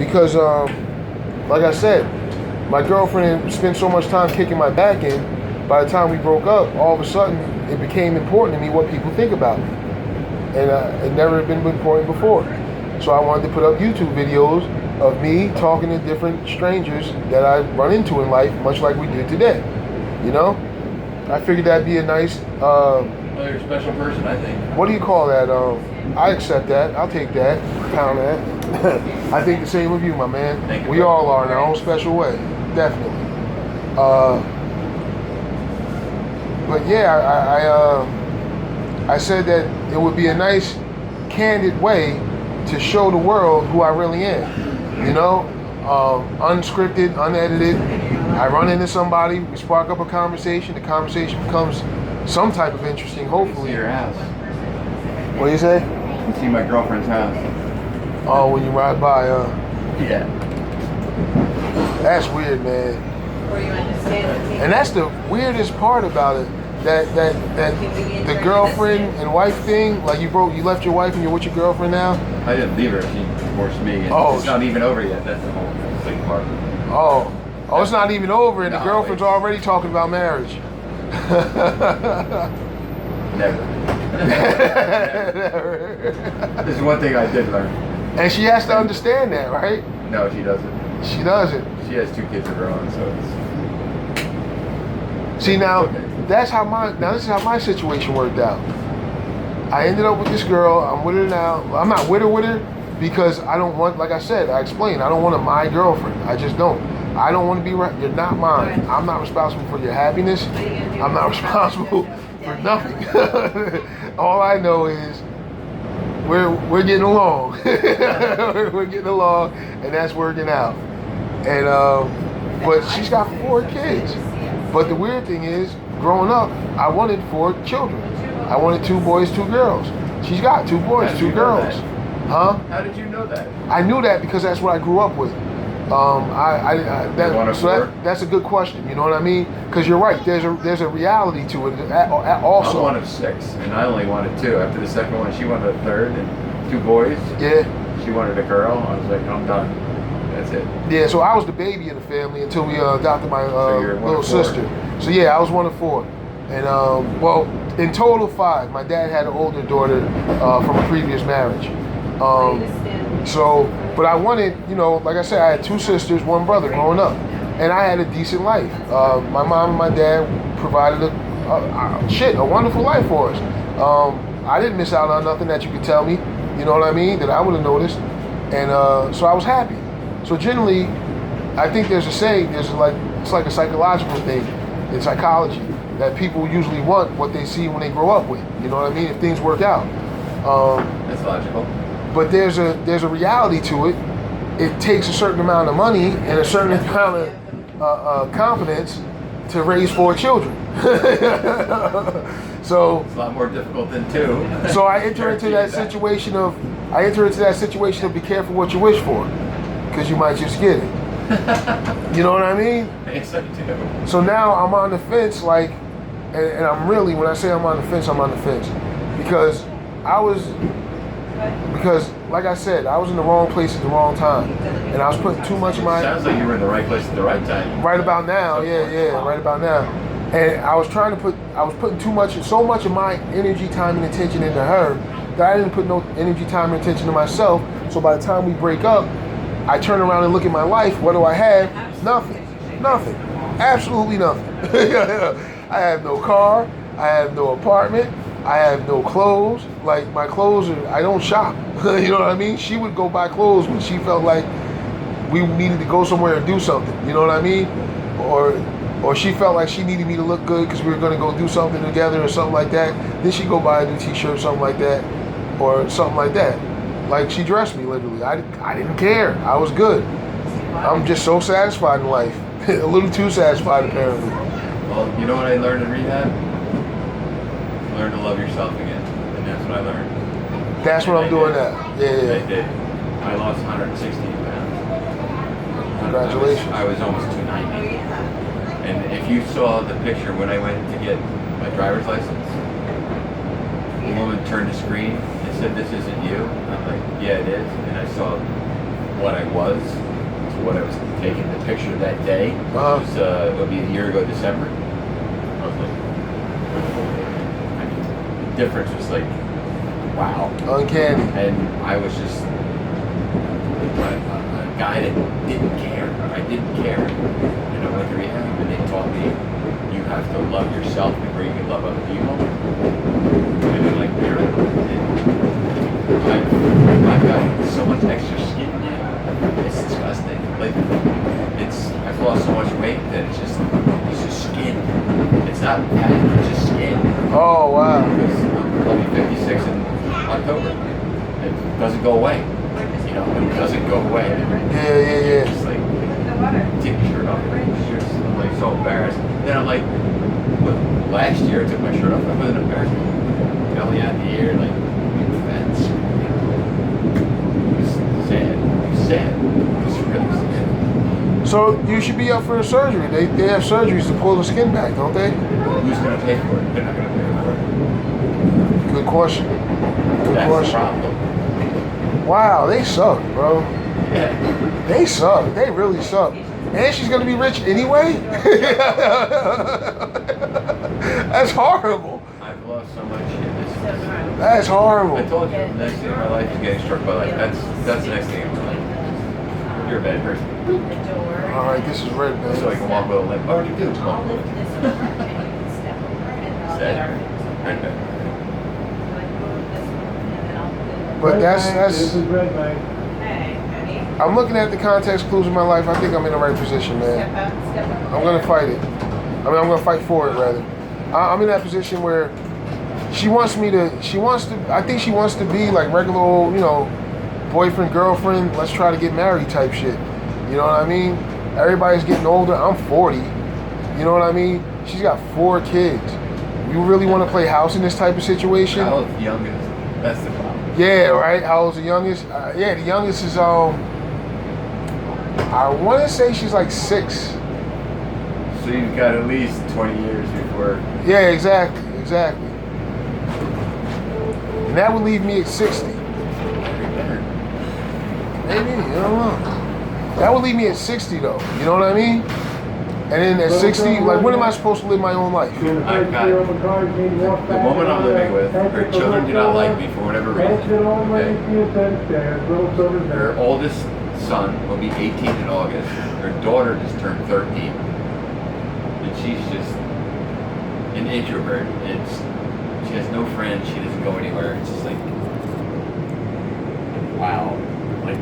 because, like I said, my girlfriend spent so much time kicking my back in. By the time we broke up, all of a sudden, it became important to me what people think about me. And it never had been important before. So I wanted to put up YouTube videos of me talking to different strangers that I run into in life, much like we did today. You know? I figured that'd be a nice... well, you're a special person, I think. What do you call that? I accept that. I'll take that. Pound that. I think the same of you, my man. Thank you, we all are in our own special way. Definitely. But yeah, I said that it would be a nice, candid way to show the world who I really am. You know, unscripted, unedited. I run into somebody, we spark up a conversation. The conversation becomes some type of interesting, hopefully. See your house. What do you say? You see my girlfriend's house. Oh, when you ride by, Yeah. That's weird, man. Or you understand. And that's the weirdest part about it. That the girlfriend and wife thing, like you left your wife and you're with your girlfriend now? I didn't leave her, she divorced me, and it's not even over yet, that's the whole big part. Oh, it's not even over and the No, girlfriend's already talking about marriage. Never. Never. This is one thing I did learn. And she has to understand that, right? No, she doesn't. She doesn't. She has 2 kids of her own, so it's... See, now, this is how my situation worked out. I ended up with this girl. I'm with her now. I'm not with her because I don't want, like I said, I explained, I don't want my girlfriend. I just don't. I don't want to be, you're not mine. I'm not responsible for your happiness. I'm not responsible for nothing. All I know is we're getting along. We're getting along, and that's working out. And but she's got 4 kids. But the weird thing is, growing up, I wanted 4 children. I wanted 2 boys, 2 girls. She's got 2 boys, 2 girls. Huh? How did you know that? I knew that because that's what I grew up with. That's a good question. You know what I mean? Because you're right. There's a reality to it. Also, I'm one of 6, and I only wanted 2. After the second one, she wanted a third, and 2 boys. Yeah. She wanted a girl. I was like, I'm done. That's it. Yeah. So I was the baby in the family until we adopted my little sister. So yeah, I was one of 4. And well, in total 5. My dad had an older daughter from a previous marriage. But I wanted, you know, like I said, I had 2 sisters, 1 brother growing up, and I had a decent life. My mom and my dad provided a wonderful life for us. I didn't miss out on nothing that you could tell me, you know what I mean, that I would have noticed, and so I was happy. So generally, I think there's a saying, it's like a psychological thing in psychology, that people usually want what they see when they grow up with, you know what I mean, if things work out. That's logical. But there's a reality to it. It takes a certain amount of money and a certain amount of confidence to raise 4 children. So it's a lot more difficult than 2. So I enter into that situation of be careful what you wish for, because you might just get it. You know what I mean? Yes, I do. So now I'm on the fence, like, and I'm really, when I say I'm on the fence, I'm on the fence because like I said, I was in the wrong place at the wrong time, and I was putting too much of my... Sounds like you were in the right place at the right time. Right about now, right about now. And I was putting so much of my energy, time, and attention into her that I didn't put no energy, time, and attention to myself. So by the time we break up, I turn around and look at my life. What do I have? Nothing. Absolutely nothing. I have no car. I have no apartment. I have no clothes. Like, my clothes I don't shop. You know what I mean? She would go buy clothes when she felt like we needed to go somewhere and do something. You know what I mean? Or she felt like she needed me to look good because we were going to go do something together or something like that. Then she'd go buy a new t-shirt or something like that. Or something like that. Like, she dressed me, literally. I didn't care. I was good. I'm just so satisfied in life. A little too satisfied, apparently. Well, you know what I learned in rehab? Learn to love yourself again. And that's what I learned. That's what I'm doing now. Yeah. I did. I lost 116 pounds. Congratulations. I was almost 290. And if you saw the picture when I went to get my driver's license, the woman turned the screen and said, "This isn't you." And I'm like, "Yeah, it is." And I saw what I was to what I was taking the picture that day. Uh-huh. Which was, it'll be a year ago December. I was like, I mean, the difference was like, wow. Uncanny. And I was just a guy that didn't care. I didn't care. And I went to rehab and they taught me you have to love yourself before you can love other people. And I'm like, really? I've got so much extra skin now. It's disgusting. Like, I've lost so much weight that it's just skin. It's not fat, it's just skin. Oh, wow. Because I'll be 56 in October. It doesn't go away. You know, it doesn't go away. Yeah. Just like, take your shirt off. I'm like so embarrassed. Then I'm like, last year I took my shirt off. I wasn't embarrassed. Belly out the ear, like, that's sad. It's sad. It's really sad. So you should be up for a surgery. They have surgeries to pull the skin back, don't they? Who's going to pay for it? They're not going to pay for it. Good question. Good That's question. the problem. Wow, they suck, bro. Yeah. They suck. They really suck. And she's gonna be rich anyway? That's horrible. I've lost so much shit. That's horrible. I told you, the next thing in my life is getting struck by life. That's the next thing in my life. You're a bad person. Alright, this is red, man. So I can walk with a limp. I already do. Sad. But This that's is red, Mike. I'm looking at the context clues in my life. I think I'm in the right position, man. I'm gonna fight it. I'm gonna fight for it, rather. I'm in that position where I think she wants to be like regular old, boyfriend, girlfriend, let's try to get married type shit. You know what I mean? Everybody's getting older. I'm 40. You know what I mean? She's got 4 kids. You really want to play house in this type of situation? How old's the youngest? That's the problem. Yeah, right. How old's the youngest? Yeah, the youngest is I want to say she's like 6. So you've got at least 20 years before. Yeah, exactly. And that would leave me at 60. Maybe, I don't know. That would leave me at 60 though. You know what I mean? And then at 60, like when am I supposed to live my own life? I've got the woman I'm living with, her children do not like me for whatever reason. Okay? Her oldest son will be 18 in August. Her daughter just turned 13. And she's just an introvert. She has no friends, she doesn't go anywhere. It's just like, wow. Like,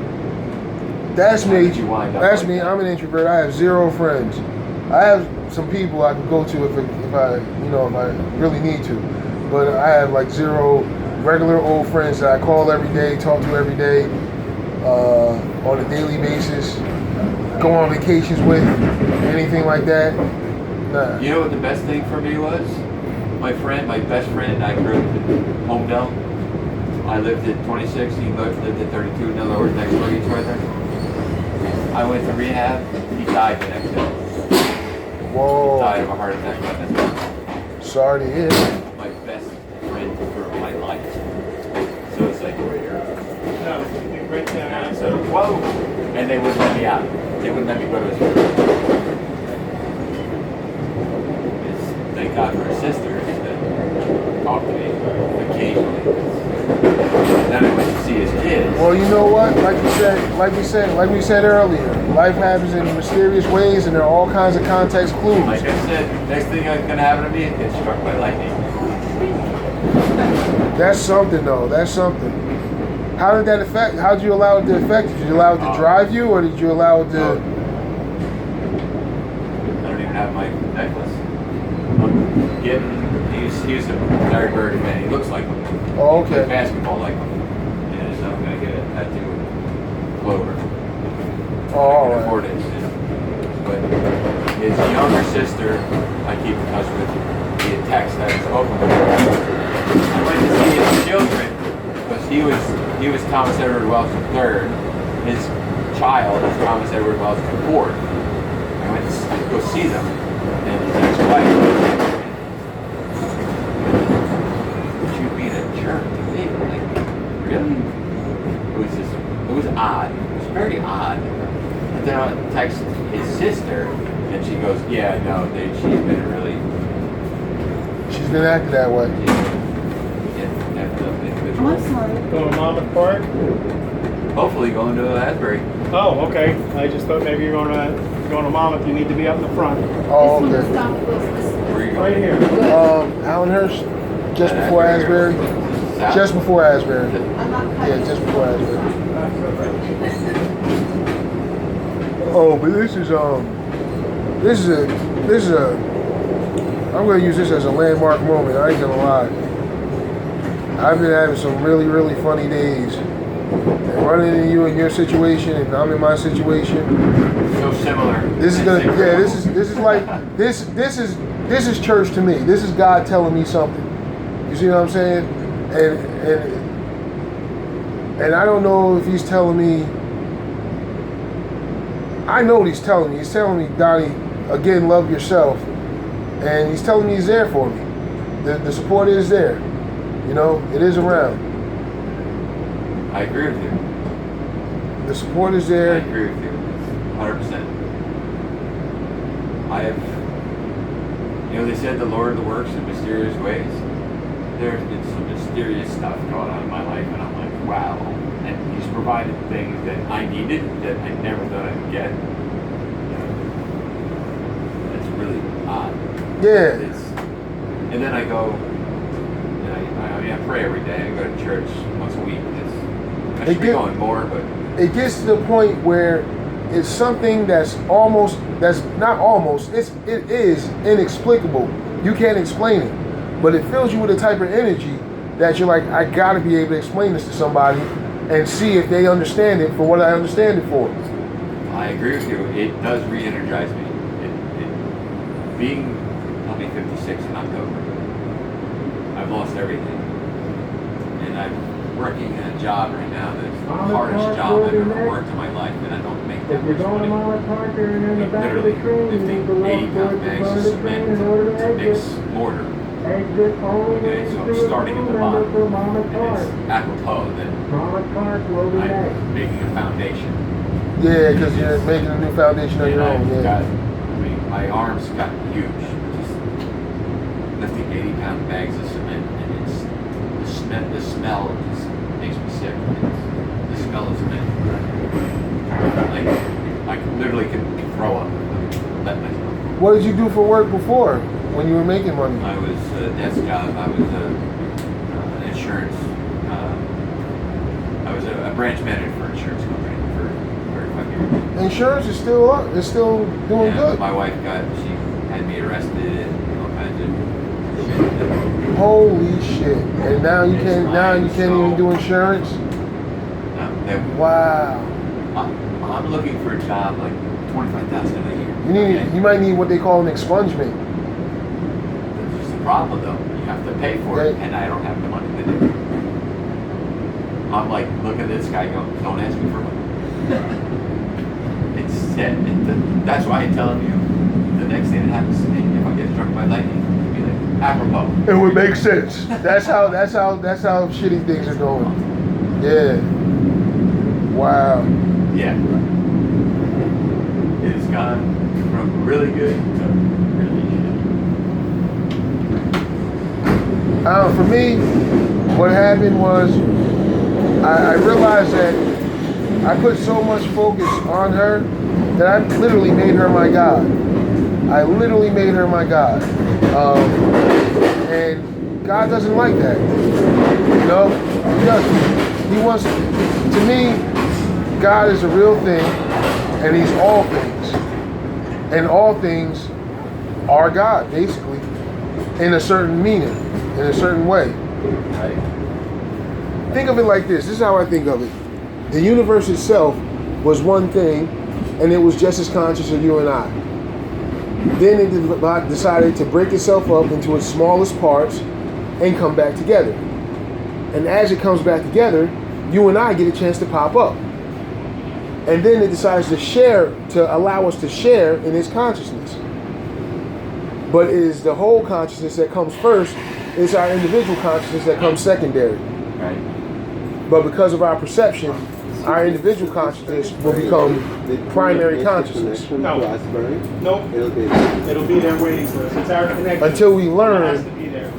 That's how me. did you wind up That's like me. that? I'm an introvert. I have 0 friends. I have some people I can go to if I really need to, but I have like 0 regular old friends that I call every day, talk to every day, on a daily basis, go on vacations with, anything like that. Nah. You know what the best thing for me was? My best friend and I grew up in Homedale. I lived at 26, he lived at 32, in other words, next door to each other. I went to rehab, he died the next day. Whoa. Died of a heart attack by that. Sorry to hear. My best friend for my life. So it's like, so, whoa! And they wouldn't let me out. They wouldn't let me go to his room. Thank God for his sisters that talk to me occasionally. Then I went to see his kids. Well, you know what? Like we said earlier, life happens in mysterious ways, and there are all kinds of context clues. Like I said, next thing that's gonna happen to me is get struck by lightning. That's something, though. That's something. How did that affect? How did you allow it to affect you? Did you allow it to drive you, or did you allow it to? I don't even have my necklace. He's a Larry Bird fan. He looks like him. Oh, He plays okay. basketball like him. And so I'm gonna get a tattoo with Clover. Oh, all I can right. afford it. But his younger sister, I keep in touch with via text. I haven't spoken with her. I went to see his children because he was Thomas Edward Welch III. His child is Thomas Edward Welch IV. I went to go see them, and his ex-wife. You being a jerk to me, like, really? It was odd. It was very odd. But then I text his sister, and she goes, yeah, no, she's been really... She's been acting that way. Yeah, Oh, I'm sorry. Going to Monmouth Park? hopefully going to Asbury. Oh, okay. I just thought maybe you're going to Monmouth. You need to be up in the front. Oh, This okay. one stop was this. Where are you Right going? here. Allenhurst, just before Asbury. South? Just before Asbury. I'm not Yeah, cutting. just before Asbury. Oh, but this is a. I'm gonna use this as a landmark moment. I ain't gonna lie. I've been having some really, really funny days. And running into you in your situation, and I'm in my situation. So similar. This is gonna, yeah. This is like this is church to me. This is God telling me something. You see what I'm saying? And I don't know if He's telling me. I know what He's telling me. He's telling me, Donnie, again, love yourself. And He's telling me He's there for me. The support is there. You know, it is around. I agree with you. The support is I there. agree with you. 100%. I have, they said the Lord of the works in mysterious ways. There's been some mysterious stuff going on in my life, and I'm like, wow. And He's provided things that I needed that I never thought I'd get. It's really odd. Yeah. And then I go, and I pray every day. I go to church once a week. I should be going more, but It gets to the point where it's something it is inexplicable. You can't explain it, but it fills you with a type of energy that you're like, I gotta be able to explain this to somebody and see if they understand it for what I understand it for. I agree with you. It does re-energize me. I'll be 56 in October. I've lost everything, and I'm working a job right now that's the hardest job I've ever worked in my life, and I don't make that much money. Literally lifting 80-pound bags of cement to mix mortar. Okay, so I'm starting at the bottom, and it's apropos that I'm making a foundation. Yeah, because you're making a new foundation on your own. Yeah. My arms got huge, just lifting 80-pound bags of cement, and the smell just makes me sick. The smell of cement. I literally could throw up. Let myself. What did you do for work before when you were making money? I was a desk job. I was an insurance. I was a branch manager for an insurance company for 35 years. Insurance is still up. It's still doing good. My wife she had me arrested and all kinds of shit. Holy shit! And now you can't even do insurance. Wow. I'm looking for a job like $25,000 a year. You might need what they call an expungement. That's just the problem, though. You have to pay for it, and I don't have the money to do it. I'm like, look at this guy going, don't ask me for money. It's set. That's why I'm telling you, the next thing that happens to me, if I get struck by lightning, it'd be like, apropos. It would make sense. That's how shitty things are going. Yeah. Wow. Yeah. It has gone from really good to really shitty. For me, what happened was I realized that I put so much focus on her that I literally made her my God. I literally made her my God. And God doesn't like that. You know? He doesn't. He wants, to me, God is a real thing, and He's all things. And all things are God, basically, in a certain meaning, in a certain way. Right. Think of it like this. This is how I think of it. The universe itself was one thing, and it was just as conscious as you and I. Then it decided to break itself up into its smallest parts and come back together. And as it comes back together, you and I get a chance to pop up. And then it decides to allow us to share in its consciousness. But it is the whole consciousness that comes first. It's our individual consciousness that comes secondary. Right. But because of our perception, our individual consciousness will become primary consciousness. No. Nope. It'll be there waiting for us. It's our connection. Until we It has learn to be there.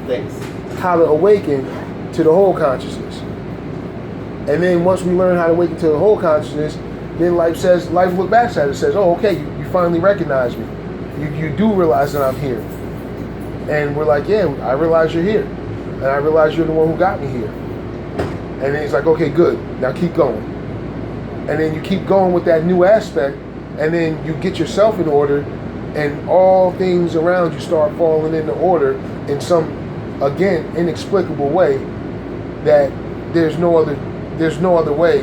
how to awaken to the whole consciousness. And then once we learn how to awaken to the whole consciousness, then life look back at it and says, oh, okay, you finally recognize me. You do realize that I'm here. And we're like, yeah, I realize you're here. And I realize you're the one who got me here. And then it's like, okay, good. Now keep going. And then you keep going with that new aspect, and then you get yourself in order, and all things around you start falling into order in some, again, inexplicable way that there's no other way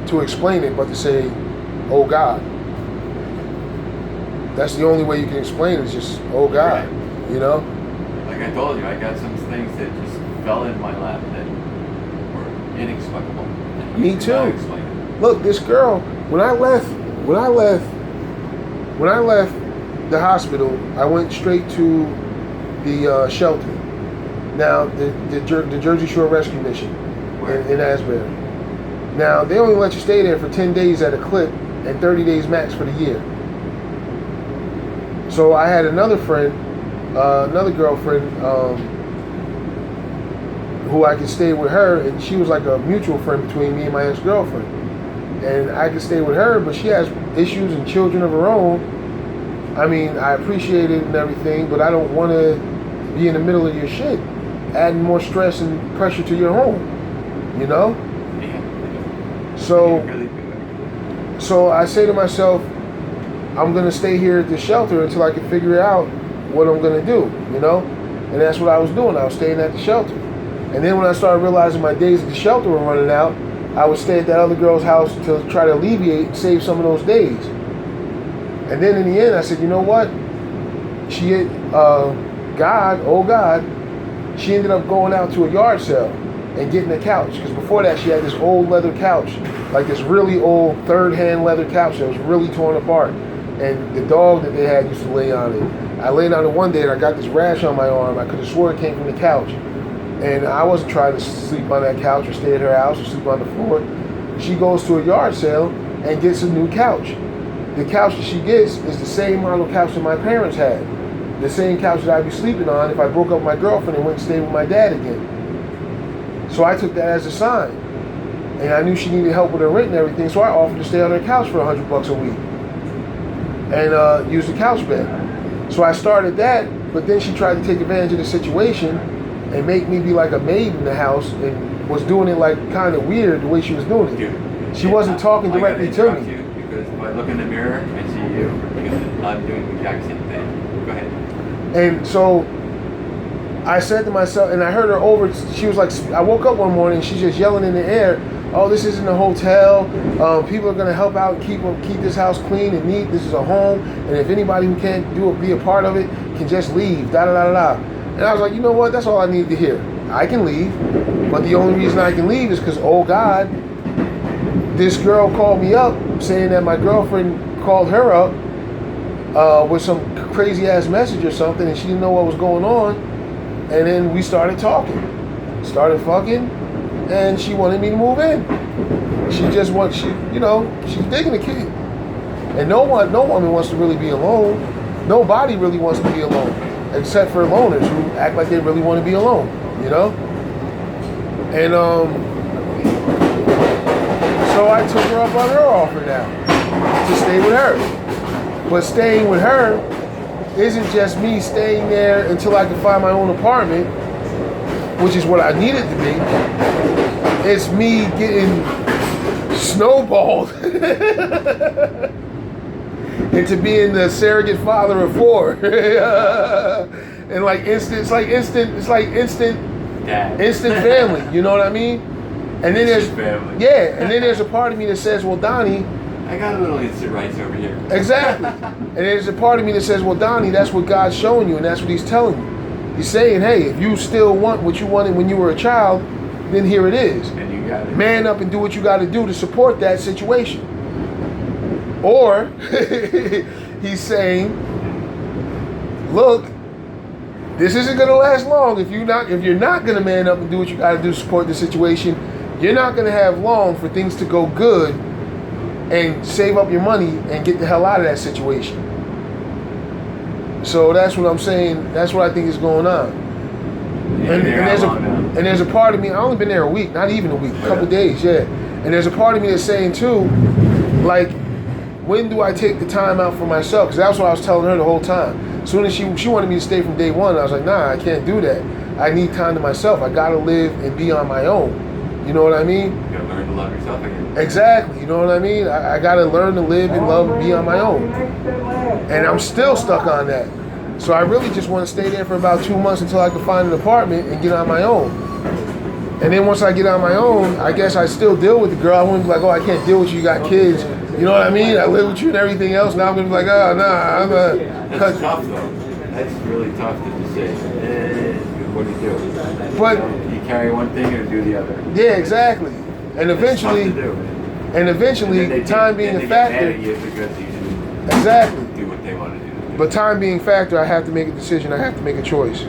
to explain it but to say, oh God. That's the only way you can explain it, is just, oh God, you know? Like I told you, I got some things that just fell in my lap that were inexplicable. Me You too. cannot explain it. Look, this girl, when I left the hospital, I went straight to the shelter. Now, the Jersey Shore Rescue Mission in Asbury. Now, they only let you stay there for 10 days at a clip and 30 days max for the year. So I had another friend, another girlfriend, who I could stay with her, and she was like a mutual friend between me and my ex-girlfriend. And I could stay with her, but she has issues and children of her own. I mean, I appreciate it and everything, but I don't want to be in the middle of your shit, adding more stress and pressure to your home, you know? Yeah. So, You really do it. so I say to myself, I'm going to stay here at the shelter until I can figure out what I'm going to do, you know? And that's what I was doing. I was staying at the shelter. And then when I started realizing my days at the shelter were running out, I would stay at that other girl's house to try to alleviate and save some of those days. And then in the end, I said, you know what? She had, God, she ended up going out to a yard sale and getting a couch. Because before that, she had this old leather couch, like this really old third-hand leather couch that was really torn apart. And the dog that they had used to lay on it. I laid on it one day and I got this rash on my arm. I could have swore it came from the couch. And I wasn't trying to sleep on that couch or stay at her house or sleep on the floor. She goes to a yard sale and gets a new couch. The couch that she gets is the same model couch that my parents had. The same couch that I'd be sleeping on if I broke up with my girlfriend and went and stayed with my dad again. So I took that as a sign. And I knew she needed help with her rent and everything, so I offered to stay on her couch for $100 a week. And use the couch bed. So I started that, but then she tried to take advantage of the situation and make me be like a maid in the house, and was doing it like kind of weird the way she was doing it. Dude, She wasn't talking directly to me. You because if I look in the mirror, I see you. Because I'm doing the exact same thing. Go ahead. And so I said to myself, and I heard her over, she was like, I woke up one morning, she's just yelling in the air, oh, this isn't a hotel. People are going to help out and keep this house clean and neat. This is a home. And if anybody who can't be a part of it can just leave, da-da-da-da-da. And I was like, you know what? That's all I need to hear. I can leave. But the only reason I can leave is because, oh, God, this girl called me up saying that my girlfriend called her up with some crazy-ass message or something, and she didn't know what was going on. And then we started talking. Started fucking. And she wanted me to move in. She's digging the kid. And no woman wants to really be alone. Nobody really wants to be alone, except for loners who act like they really want to be alone, you know? And so I took her up on her offer now to stay with her. But staying with her isn't just me staying there until I can find my own apartment, which is what I needed to be. It's me getting snowballed into being the surrogate father of 4. And it's like instant family, you know what I mean? And then there's family. Yeah, and then there's a part of me that says, well, Donnie, I got a little instant rights over here. exactly. And there's a part of me that says, well, Donnie, that's what God's showing you, and that's what he's telling you. He's saying, hey, if you still want what you wanted when you were a child, then here it is. And you got it. Man up and do what you got to do to support that situation. Or he's saying, look, this isn't going to last long. If you're not going to man up and do what you got to do to support the situation, you're not going to have long for things to go good and save up your money and get the hell out of that situation. So that's what I'm saying. That's what I think is going on. And there's a part of me, I only been there a week, not even a week, a couple days, yeah. And there's a part of me that's saying too, like, when do I take the time out for myself? Because that's what I was telling her the whole time. As soon as she wanted me to stay from day one, I was like, nah, I can't do that. I need time to myself. I gotta live and be on my own. You know what I mean? You gotta learn to love yourself again. Exactly. You know what I mean? I gotta learn to live and love and be on my own. And I'm still stuck on that. So I really just want to stay there for about 2 months until I can find an apartment and get on my own. And then once I get on my own, I guess I still deal with the girl. I wouldn't be like, oh, I can't deal with you, you got kids. You know what I mean? I live with you and everything else. Now I'm going to be like, oh, nah, I'm a... That's tough, though. That's really tough to just say, what do you do? But, you carry one thing or do the other. Yeah, exactly. And eventually, and then time being a factor... They get mad at you because you didn't Exactly. do what they want to do. But time being a factor, I have to make a decision. I have to make a choice.